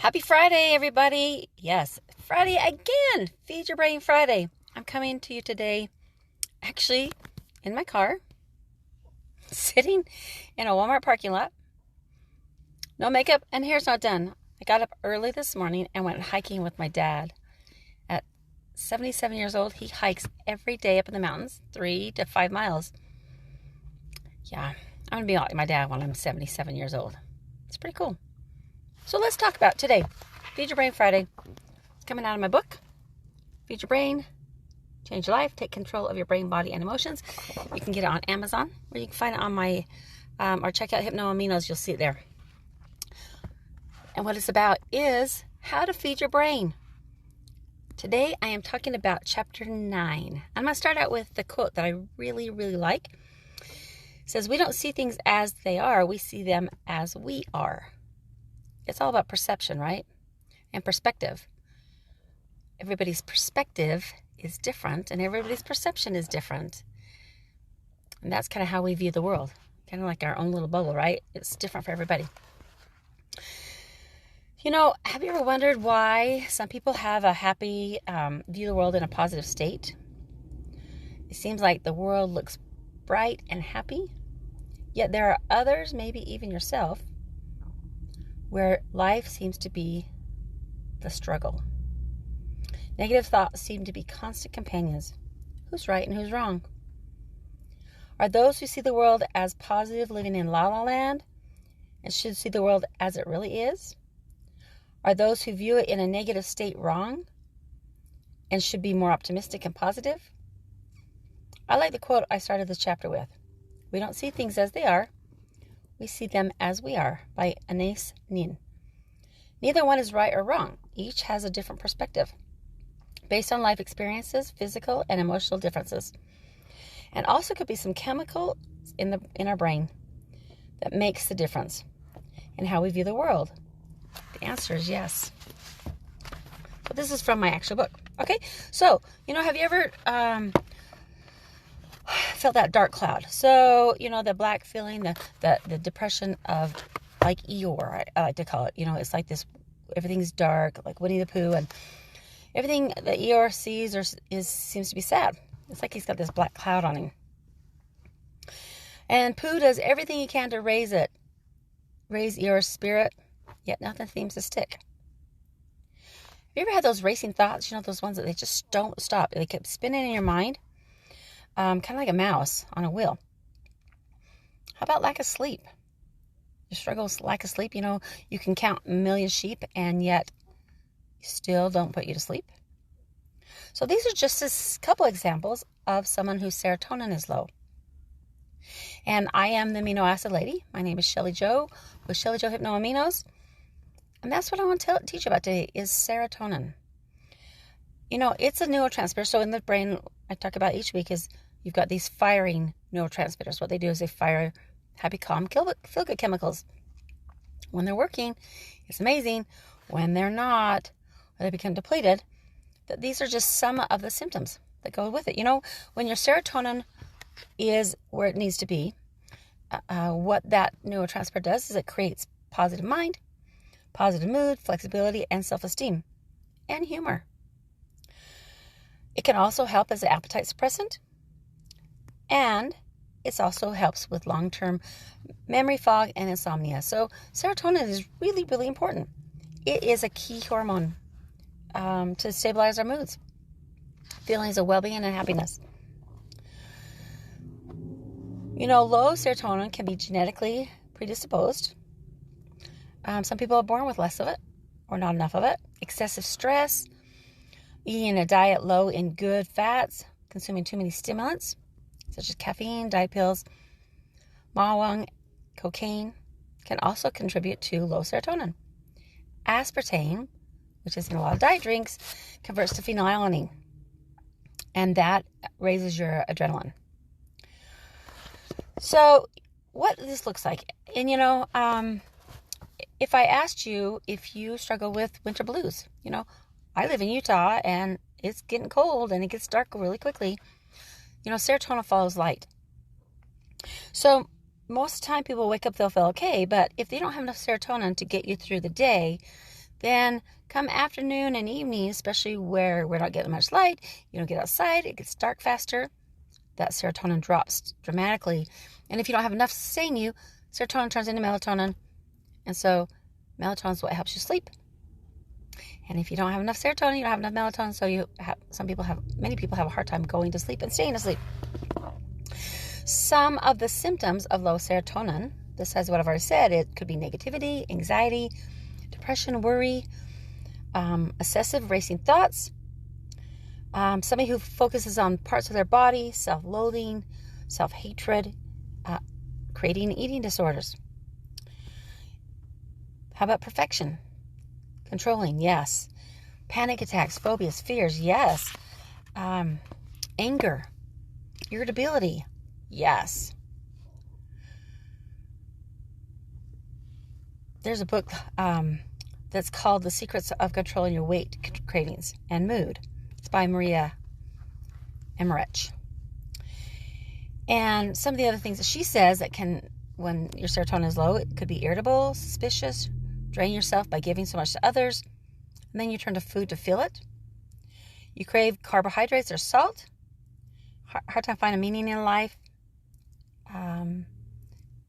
Happy Friday, everybody. Yes, Friday again. Feed Your Brain Friday. I'm coming to you today, actually, in my car, sitting in a Walmart parking lot. No makeup and hair's not done. I got up early this morning and went hiking with my dad. At 77 years old, he hikes every day up in the mountains, 3 to 5 miles. Yeah, I'm going to be like my dad when I'm 77 years old. It's pretty cool. So let's talk about today. Feed Your Brain Friday. It's coming out of my book. Feed Your Brain. Change your life. Take control of your brain, body, and emotions. You can get it on Amazon, or you can find it on my, or check out Aminos. You'll see it there. And what it's about is how to feed your brain. Today I am talking about chapter 9. I'm going to start out with the quote that I really, really like. It says, "We don't see things as they are. We see them as we are." It's all about perception, right? And perspective. Everybody's perspective is different, and everybody's perception is different. And that's kind of how we view the world. Kind of like our own little bubble, right? It's different for everybody. You know, have you ever wondered why some people have a happy, view the world in a positive state? It seems like the world looks bright and happy, yet there are others, maybe even yourself, where life seems to be the struggle. Negative thoughts seem to be constant companions. Who's right and who's wrong? Are those who see the world as positive living in la la land and should see the world as it really is? Are those who view it in a negative state wrong and should be more optimistic and positive? I like the quote I started this chapter with. "We don't see things as they are. We see them as we are," by Anais Nin. Neither one is right or wrong. Each has a different perspective based on life experiences, physical and emotional differences. And also could be some chemical in our brain that makes the difference in how we view the world. The answer is yes. But this is from my actual book. Okay, so, have you ever felt that dark cloud? So, the black feeling, the depression of like Eeyore, I like to call it. It's like this, everything's dark, like Winnie the Pooh, and everything that Eeyore sees seems to be sad. It's like he's got this black cloud on him. And Pooh does everything he can to raise Eeyore's spirit, yet nothing seems to stick. Have you ever had those racing thoughts? Those ones that they just don't stop. They keep spinning in your mind. Kind of like a mouse on a wheel. How about lack of sleep? You struggle with lack of sleep. You can count a million sheep and yet still don't put you to sleep. So these are just a couple examples of someone whose serotonin is low. And I am the amino acid lady. My name is Shelly Jo with Shelly Jo Aminos. And that's what I want to teach you about today is serotonin. It's a neurotransmitter. So in the brain, I talk about each week is you've got these firing neurotransmitters. What they do is they fire happy, calm, feel-good chemicals. When they're working, it's amazing. When they're not, or they become depleted, that these are just some of the symptoms that go with it. When your serotonin is where it needs to be, what that neurotransmitter does is it creates positive mind, positive mood, flexibility, and self-esteem, and humor. It can also help as an appetite suppressant, and it also helps with long-term memory fog and insomnia. So serotonin is really, really important. It is a key hormone to stabilize our moods, feelings of well-being and happiness. Low serotonin can be genetically predisposed. Some people are born with less of it or not enough of it. Excessive stress, eating a diet low in good fats, consuming too many stimulants, such as caffeine, diet pills, marijuana, cocaine, can also contribute to low serotonin. Aspartame, which is in a lot of diet drinks, converts to phenylalanine, and that raises your adrenaline. So what this looks like, and if I asked you if you struggle with winter blues, I live in Utah and it's getting cold and it gets dark really quickly. Serotonin follows light. So most of the time people wake up, they'll feel okay, but if they don't have enough serotonin to get you through the day, Then come afternoon and evening, especially where we're not getting much light, you don't get outside, it gets dark faster, that serotonin drops dramatically. And if you don't have enough sustaining you, serotonin turns into melatonin. And so melatonin is what helps you sleep. And if you don't have enough serotonin, you don't have enough melatonin. So many people have a hard time going to sleep and staying asleep. Some of the symptoms of low serotonin, besides what I've already said, it could be negativity, anxiety, depression, worry, excessive racing thoughts, somebody who focuses on parts of their body, self-loathing, self-hatred, creating eating disorders. How about perfection? Controlling, yes. Panic attacks, phobias, fears, yes. Anger, irritability, yes. There's a book that's called The Secrets of Controlling Your Weight Cravings and Mood. It's by Maria Emmerich. And some of the other things that she says that can, when your serotonin is low, it could be irritable, suspicious, drain yourself by giving so much to others, and then you turn to food to fill it. You crave carbohydrates or salt, hard time finding meaning in life,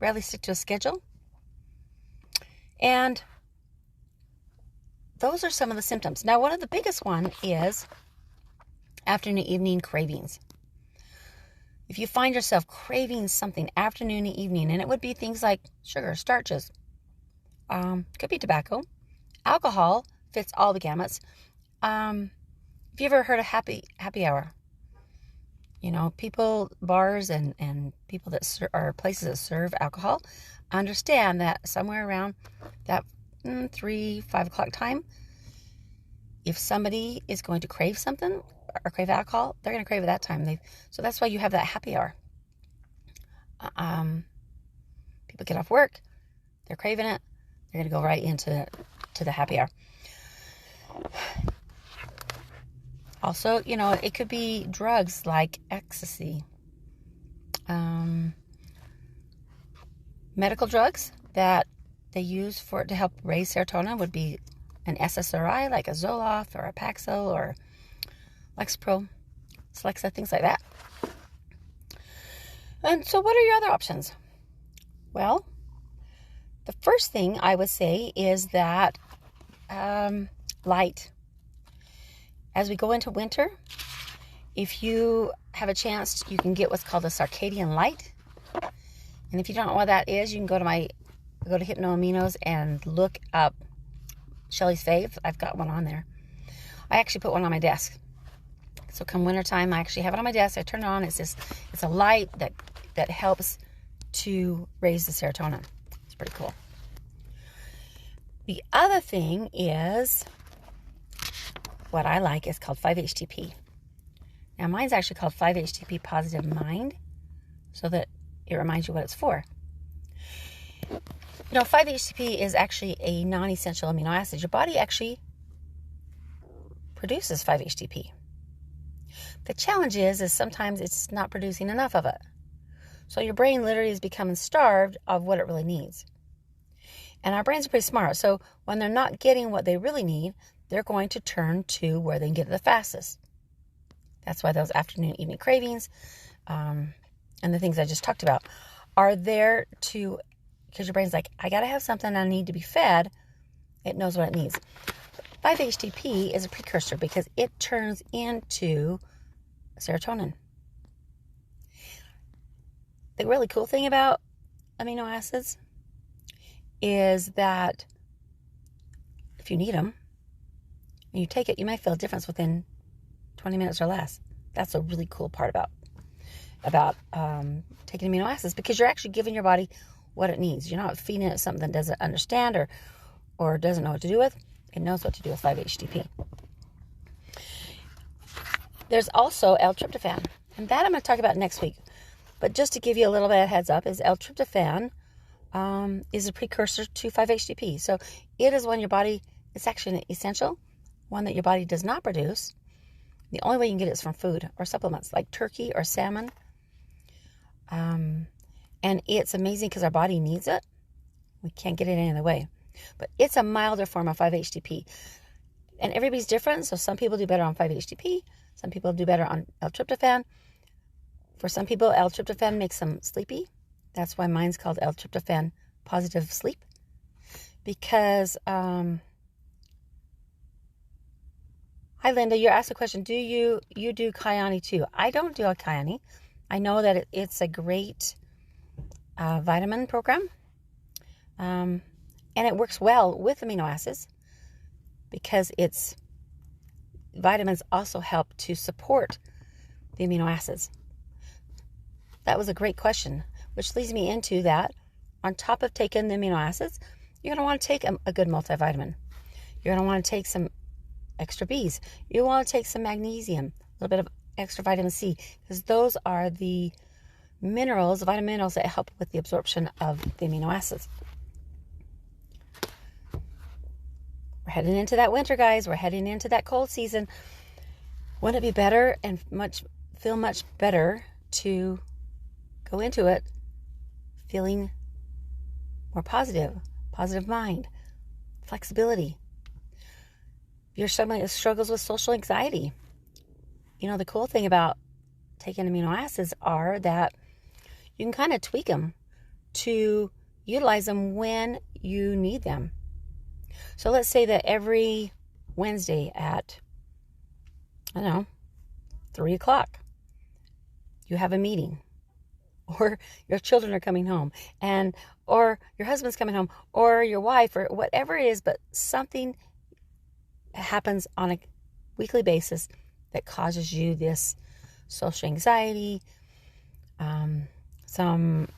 rarely stick to a schedule. And those are some of the symptoms. Now, one of the biggest one is afternoon, evening cravings. If you find yourself craving something afternoon and evening, and it would be things like sugar, starches, could be tobacco, alcohol fits all the gamuts. Have you ever heard of happy hour? People, bars and people that are places that serve alcohol understand that somewhere around that 3-5 o'clock time, if somebody is going to crave something or crave alcohol, they're going to crave it that time. So that's why you have that happy hour. People get off work, they're craving it, they're going to go right into the happy hour. Also, it could be drugs like ecstasy. Medical drugs that they use to help raise serotonin would be an SSRI like a Zoloft or a Paxil or Lexapro, Celexa, things like that. And so what are your other options? Well, the first thing I would say is that light. As we go into winter, if you have a chance, you can get what's called a circadian light. And if you don't know what that is, you can go to Hypno Aminos and look up Shelly's Fave. I've got one on there. I actually put one on my desk. So come wintertime, I actually have it on my desk. I turn it on. It's a light that helps to raise the serotonin. It's pretty cool. The other thing is what I like is called FiveHTP. Now mine's actually called FiveHTP Positive Mind, so that it reminds you what it's for. 5-HTP is actually a non-essential amino acid. Your body actually produces 5-HTP. The challenge is sometimes it's not producing enough of it. So your brain literally is becoming starved of what it really needs. And our brains are pretty smart. So when they're not getting what they really need, they're going to turn to where they can get it the fastest. That's why those afternoon, evening cravings, and the things I just talked about are there to, because your brain's like, I got to have something, I need to be fed. It knows what it needs. 5-HTP is a precursor because it turns into serotonin. The really cool thing about amino acids is that if you need them and you take it, you might feel a difference within 20 minutes or less. That's a really cool part about taking amino acids, because you're actually giving your body what it needs. You're not feeding it something that doesn't understand or doesn't know what to do with. It knows what to do with 5-HTP. There's also Ltryptophan, and that I'm going to talk about next week. But just to give you a little bit of heads up, is Ltryptophan is a precursor to 5-HTP. So it is one your body, it's actually an essential, one that your body does not produce. The only way you can get it is from food or supplements like turkey or salmon. And it's amazing because our body needs it. We can't get it any other way. But it's a milder form of 5-HTP. And everybody's different, so some people do better on 5-HTP. Some people do better on Ltryptophan. For some people, Ltryptophan makes them sleepy. That's why mine's called Ltryptophan Positive Sleep. Because, hi Linda, you asked a question. Do you do Kyani too? I don't do a Kyani. I know that it's a great vitamin program. And it works well with amino acids because vitamins also help to support the amino acids. That was a great question, which leads me into that. On top of taking the amino acids, you're going to want to take a good multivitamin. You're going to want to take some extra Bs. You want to take some magnesium, a little bit of extra vitamin C, because those are the minerals, vitamin minerals that help with the absorption of the amino acids. We're heading into that winter, guys. We're heading into that cold season. Wouldn't it be better and feel much better to go into it feeling more positive mind, flexibility? If you're someone that struggles with social anxiety, the cool thing about taking amino acids are that you can kind of tweak them to utilize them when you need them. So let's say that every Wednesday at, 3 o'clock, you have a meeting, or your children are coming home, or your husband's coming home, or your wife, or whatever it is, but something happens on a weekly basis that causes you this social anxiety, some,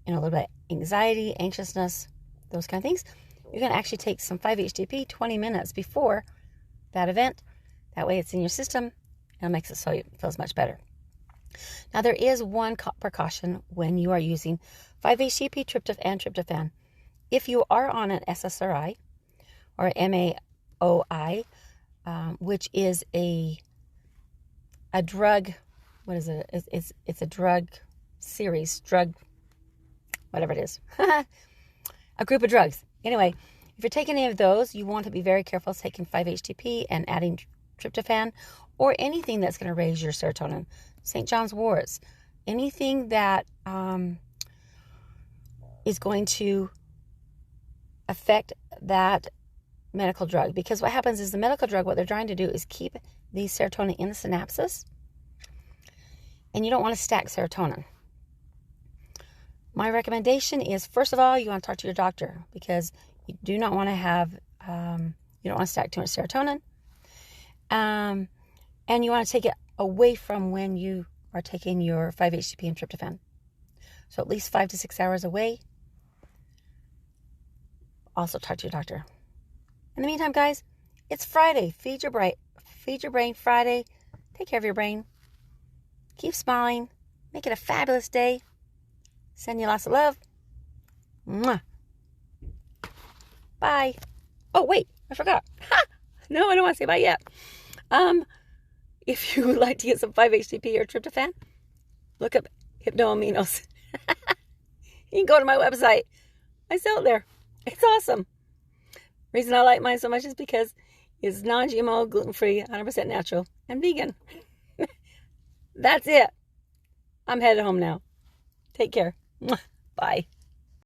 a little bit of anxiety, anxiousness, those kind of things. You can actually take some 5-HTP 20 minutes before that event. That way it's in your system and it makes it so it feels much better. Now, there is one precaution when you are using 5-HTP and tryptophan. If you are on an SSRI or MAOI, which is a drug, what is it? It's a drug series, whatever it is. A group of drugs. Anyway, if you're taking any of those, you want to be very careful taking 5-HTP and adding tryptophan or anything that's going to raise your serotonin. St. John's worts, anything that is going to affect that medical drug. Because what happens is the medical drug, what they're trying to do is keep the serotonin in the synapses. And you don't want to stack serotonin. My recommendation is, first of all, you want to talk to your doctor because you do not want to have, you don't want to stack too much serotonin. And you want to take it away from when you are taking your 5-HTP and tryptophan. So at least 5 to 6 hours away. Also talk to your doctor. In the meantime, guys, it's Friday. Feed your brain Friday. Take care of your brain. Keep smiling. Make it a fabulous day. Send you lots of love. Mwah. Bye. Oh, wait. I forgot. Ha! No, I don't want to say bye yet. If you would like to get some 5-HTP or tryptophan, look up hypnoaminos. You can go to my website. I sell it there. It's awesome. Reason I like mine so much is because it's non-GMO, gluten-free, 100% natural, and vegan. That's it. I'm headed home now. Take care. Bye.